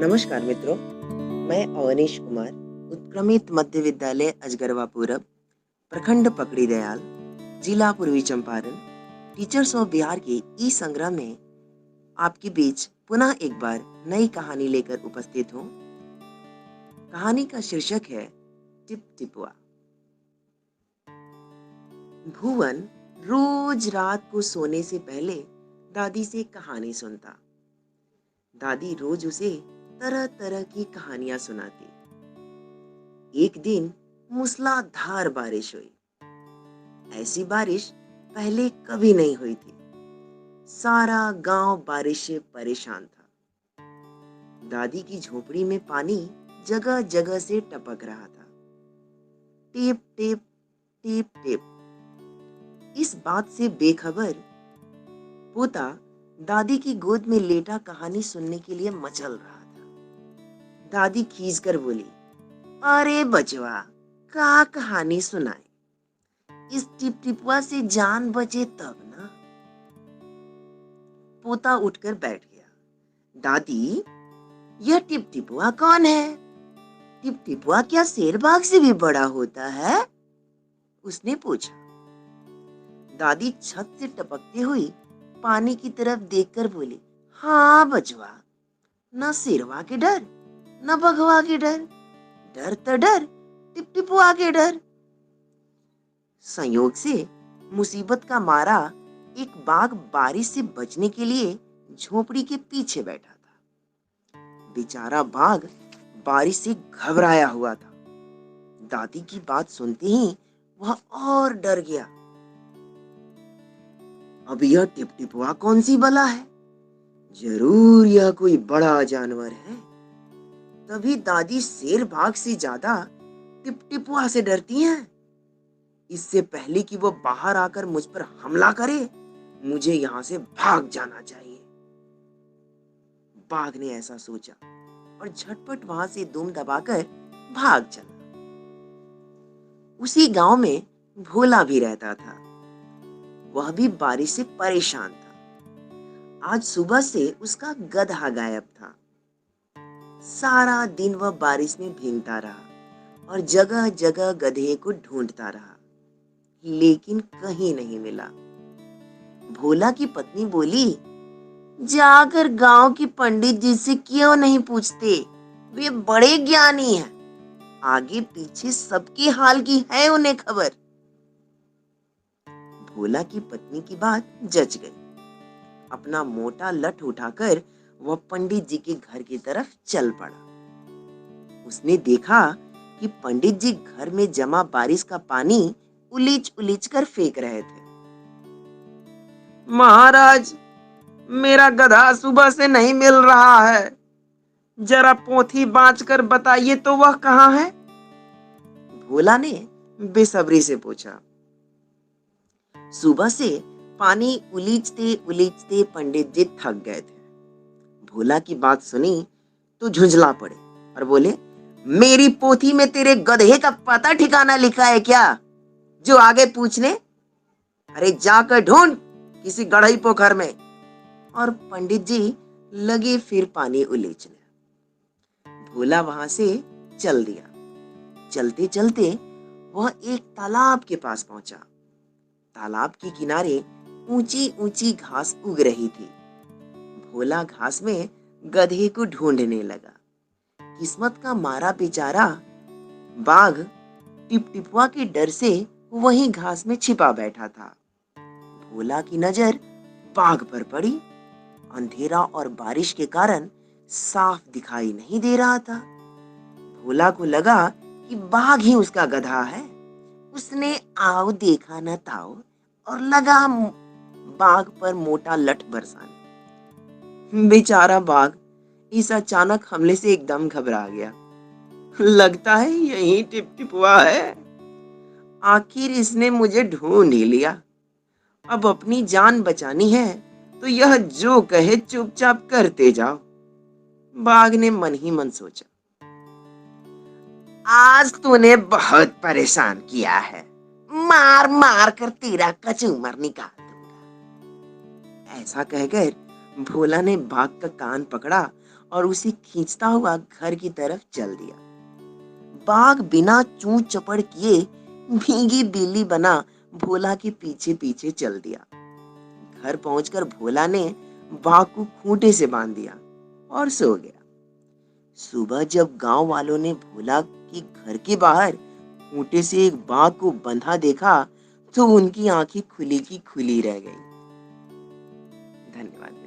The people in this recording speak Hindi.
नमस्कार मित्रों, मैं अवनीश कुमार, उत्क्रमित मध्य विद्यालय अजगरवा पूरब, प्रखंड पकड़ी दयाल, जिला पूर्वी चंपारण, टीचर्स ऑफ बिहार के ई संग्रह में आपके बीच पुनः एक बार नई कहानी लेकर उपस्थित हूँ। कहानी का शीर्षक है टिप टिपुआ। भुवन रोज रात को सोने से पहले दादी से कहानी सुनता। दादी रोज उसे तरह तरह की कहानियां सुनाती। एक दिन मूसलाधार बारिश हुई। ऐसी बारिश पहले कभी नहीं हुई थी। सारा गांव बारिश से परेशान था। दादी की झोपड़ी में पानी जगह जगह से टपक रहा था। Tip tip tip tip. इस बात से बेखबर पोता दादी की गोद में लेटा कहानी सुनने के लिए मचल रहा था। दादी खींचकर बोली, अरे बचवा, का कहानी सुनाए? इस टिपटिपुआ से जान बचे तब ना। पोता उठकर बैठ गया। दादी, यह टिपटिपुआ कौन है? टिपटिपुआ क्या शेरबाग से भी बड़ा होता है? उसने पूछा। दादी छत से टपकती हुई पानी की तरफ देखकर बोली, हाँ बचवा, न शेरवा के डर न बघवा के डर, डर तो डर टिपटिपुआ के डर। संयोग से मुसीबत का मारा एक बाघ बारिश से बचने के लिए झोपड़ी के पीछे बैठा था। बेचारा बाघ बारिश से घबराया हुआ था। दादी की बात सुनते ही वह और डर गया। अब यह टिपटिपुआ कौन सी बला है? जरूर यह कोई बड़ा जानवर है। तभी दादी शेर बाघ से ज्यादा टिपटिपुआ से डरती हैं। इससे पहले कि वो बाहर आकर मुझ पर हमला करे, मुझे यहां से भाग जाना चाहिए। बाघ ने ऐसा सोचा और झटपट वहां से दुम दबाकर भाग चला। उसी गांव में भोला भी रहता था। वह भी बारिश से परेशान था। आज सुबह से उसका गधा गायब था। सारा दिन वह बारिश में भीगता रहा और जगह जगह गधे को ढूंढता रहा, लेकिन कहीं नहीं मिला। भोला की पत्नी बोली, जाकर गांव के पंडित जी से क्यों नहीं पूछते? वे बड़े ज्ञानी हैं। आगे पीछे सबके हाल की है उन्हें खबर। भोला की पत्नी की बात जच गई। अपना मोटा लठ उठाकर वह पंडित जी के घर की तरफ चल पड़ा। उसने देखा कि पंडित जी घर में जमा बारिश का पानी उलीच उलीच कर फेंक रहे थे। महाराज, मेरा गधा सुबह से नहीं मिल रहा है। जरा पोथी बांच कर बताइए तो वह कहाँ है? भोला ने बेसब्री से पूछा। सुबह से पानी उलीचते उलीचते पंडित जी थक गए थे। भोला की बात सुनी तो झुंझला पड़े और बोले, मेरी पोथी में तेरे गधे का पता ठिकाना लिखा है क्या, जो आगे पूछने? अरे जाकर ढूंढ किसी गढ़ई पोखर में। और पंडित जी लगे फिर पानी उलीचने। भोला वहां से चल दिया। चलते चलते वह एक तालाब के पास पहुंचा। तालाब के किनारे ऊंची ऊंची घास उग रही थी। भोला घास में गधे को ढूंढने लगा। किस्मत का मारा बेचारा बाघ टिपटिपुआ के डर से वहीं घास में छिपा बैठा था। भोला की नजर बाघ पर पड़ी। अंधेरा और बारिश के कारण साफ दिखाई नहीं दे रहा था। भोला को लगा कि बाघ ही उसका गधा है। उसने आओ देखा न ताओ और लगा बाघ पर मोटा लठ बरसाने। बेचारा बाघ इस अचानक हमले से एकदम घबरा गया। लगता है यही टिपटिपुआ है। आखिर इसने मुझे ढूंढ ही लिया। अब अपनी जान बचानी है तो यह जो कहे चुपचाप करते जाओ। बाघ ने मन ही मन सोचा, आज तूने बहुत परेशान किया है। मार मार कर तेरा कचूमर निकाल दूंगा। ऐसा कहकर भोला ने बाघ का कान पकड़ा और उसे खींचता हुआ घर की तरफ चल दिया। बाघ बिना चूं चपड़ किए भीगी बिल्ली बना भोला के पीछे पीछे चल दिया। घर पहुंचकर भोला ने बाघ को खूंटे से बांध दिया और सो गया। सुबह जब गांव वालों ने भोला की घर के बाहर खूंटे से एक बाघ को बंधा देखा तो उनकी आंखें खुली की खुली रह गई। धन्यवाद।